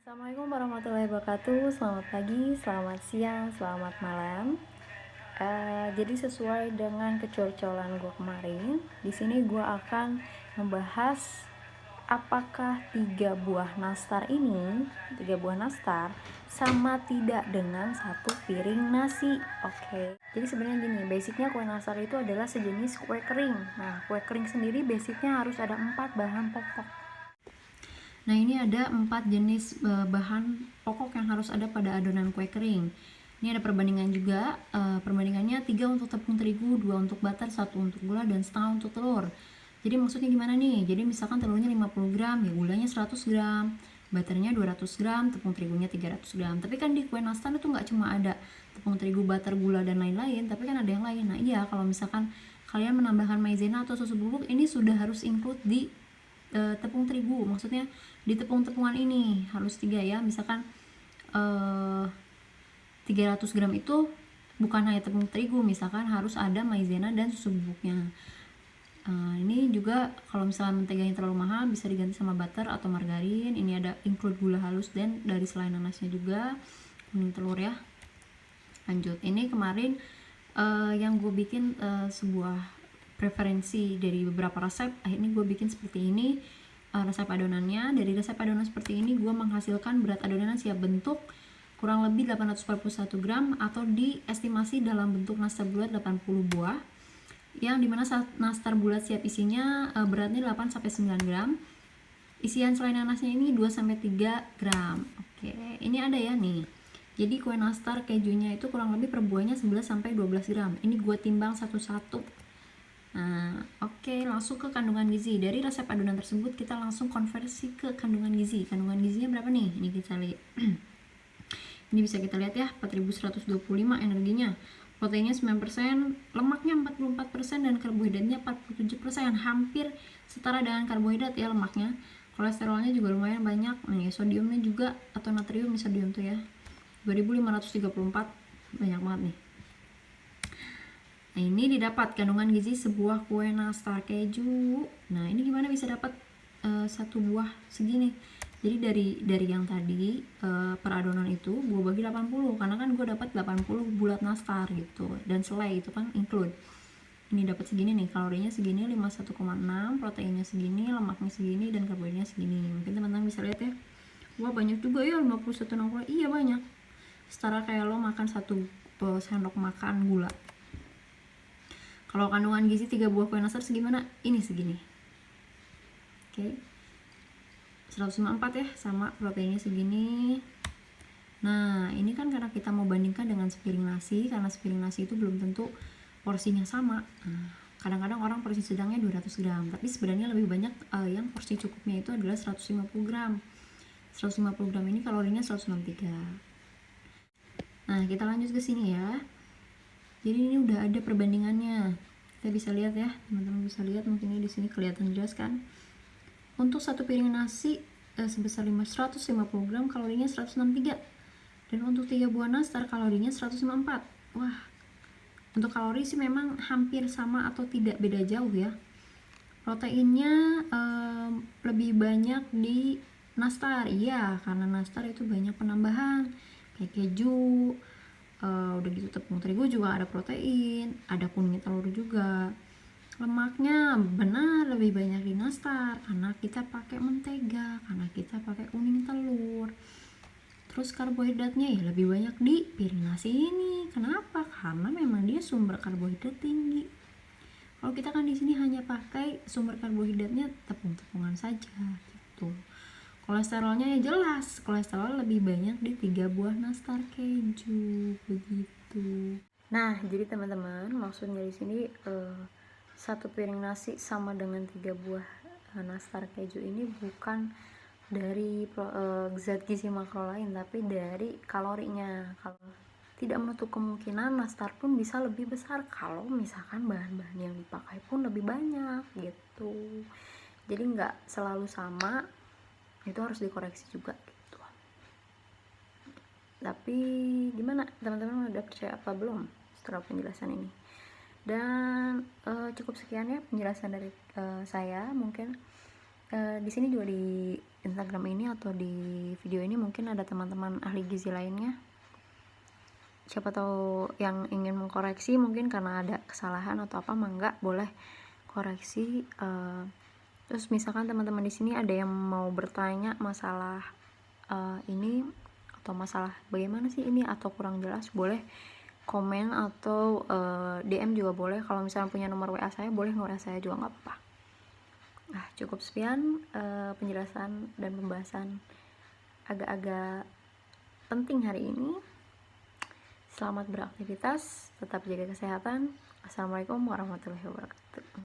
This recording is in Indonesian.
Assalamualaikum warahmatullahi wabarakatuh. Selamat pagi, selamat siang, selamat malam. Jadi sesuai dengan kecurcolan gue kemarin, di sini gue akan membahas apakah tiga buah nastar sama tidak dengan satu piring nasi. Oke. Jadi sebenarnya gini, basicnya kue nastar itu adalah sejenis kue kering. Nah, kue kering sendiri basicnya harus ada 4 bahan pokok. Nah, ini ada 4 jenis bahan pokok yang harus ada pada adonan kue kering. Ini ada perbandingan juga, perbandingannya 3 untuk tepung terigu, 2 untuk butter, 1 untuk gula, dan setengah untuk telur. Jadi maksudnya gimana nih? Jadi misalkan telurnya 50 gram, ya gulanya 100 gram, butternya 200 gram, tepung terigunya 300 gram. Tapi kan di kue nastar itu nggak cuma ada tepung terigu, butter, gula, dan lain-lain, tapi kan ada yang lain. Nah iya, kalau misalkan kalian menambahkan maizena atau susu bubuk, ini sudah harus include di tepung terigu, maksudnya di tepung-tepungan ini harus 3 ya. Misalkan 300 gram itu bukan hanya tepung terigu, misalkan harus ada maizena dan susu bubuknya. Ini juga kalau misalnya menteganya terlalu mahal bisa diganti sama butter atau margarin. Ini ada include gula halus dan dari selai nanasnya juga, kuning telur ya. Lanjut, ini kemarin yang gue bikin sebuah preferensi dari beberapa resep, akhirnya gue bikin seperti ini resep adonannya. Dari resep adonan seperti ini gue menghasilkan berat adonan siap bentuk kurang lebih 841 gram atau diestimasi dalam bentuk nastar bulat 80 buah, yang dimana nastar bulat siap isinya beratnya 8-9 gram, isian selai nanasnya ini 2-3 gram. Oke, ini ada ya nih. Jadi kue nastar kejunya itu kurang lebih per buahnya 11-12 gram. Ini gue timbang satu-satu. Nah, oke, langsung ke kandungan gizi. Dari resep adonan tersebut kita langsung konversi ke kandungan gizi. Kandungan gizinya berapa nih? Ini kita lihat. Ini bisa kita lihat ya, 4125 energinya. Proteinnya 9%, lemaknya 44%, dan karbohidratnya 47%. Hampir setara dengan karbohidrat ya lemaknya. Kolesterolnya juga lumayan banyak. Nih, sodiumnya juga atau natrium sodium tuh ya. 2534, banyak banget nih. Nah, ini didapat kandungan gizi sebuah kue nastar keju. Nah, ini gimana bisa dapat satu buah segini? Jadi dari yang tadi per adonan itu gue bagi 80, karena kan gue dapat 80 bulat nastar gitu, dan selai itu kan include. Ini dapat segini nih, kalorinya segini, 51,6, proteinnya segini, lemaknya segini, dan karbohidratnya segini. Mungkin teman-teman bisa lihat ya. Wah, banyak juga ya, 51,6. Iya, banyak. Setara kayak lo makan 1 sendok makan gula. Kalau kandungan gizi 3 buah kue nastar segimana? Ini segini. Oke. 154 ya, sama proteinnya segini. Nah, ini kan karena kita mau bandingkan dengan sepiring nasi, karena sepiring nasi itu belum tentu porsinya sama. Nah, kadang-kadang orang porsi sedangnya 200 gram, tapi sebenarnya lebih banyak yang porsi cukupnya itu adalah 150 gram. 150 gram ini kalorinya 163. Nah, kita lanjut ke sini ya. Jadi ini udah ada perbandingannya. Kita bisa lihat ya, teman-teman bisa lihat, mungkin ini di sini kelihatan jelas kan. Untuk satu piring nasi sebesar 150 gram kalorinya 163. Dan untuk 3 buah nastar kalorinya 154. Wah, untuk kalori sih memang hampir sama atau tidak beda jauh ya. Proteinnya lebih banyak di nastar. Iya, karena nastar itu banyak penambahan kayak keju, udah gitu tepung terigu juga ada protein, ada kuning telur juga. Lemaknya benar lebih banyak di nastar karena kita pakai mentega, karena kita pakai kuning telur. Terus karbohidratnya ya lebih banyak di piring nasi ini. Kenapa? Karena memang dia sumber karbohidrat tinggi. Kalau kita kan di sini hanya pakai sumber karbohidratnya tepung-tepungan saja gitu. Kolesterolnya ya jelas, kolesterol lebih banyak di 3 buah nastar keju begitu. Nah, jadi teman-teman, maksudnya di sini satu piring nasi sama dengan 3 buah nastar keju ini bukan dari zat gizi makro lain, tapi dari kalorinya. Kalau tidak menutup kemungkinan nastar pun bisa lebih besar kalau misalkan bahan-bahan yang dipakai pun lebih banyak gitu. Jadi nggak selalu sama, itu harus dikoreksi juga gitu. Tapi gimana teman-teman, udah percaya apa belum setelah penjelasan ini? Dan cukup sekian ya penjelasan dari saya. Mungkin di sini juga Instagram ini atau di video ini mungkin ada teman-teman ahli gizi lainnya, siapa tahu yang ingin mengkoreksi, mungkin karena ada kesalahan atau apa, mangga boleh koreksi. Terus misalkan teman-teman di sini ada yang mau bertanya masalah ini atau masalah bagaimana sih ini atau kurang jelas, boleh komen atau DM juga boleh. Kalau misalnya punya nomor WA saya, boleh nge-WA saya juga nggak apa-apa. Nah, cukup sekian penjelasan dan pembahasan agak-agak penting hari ini. Selamat beraktivitas, tetap jaga kesehatan. Assalamualaikum warahmatullahi wabarakatuh.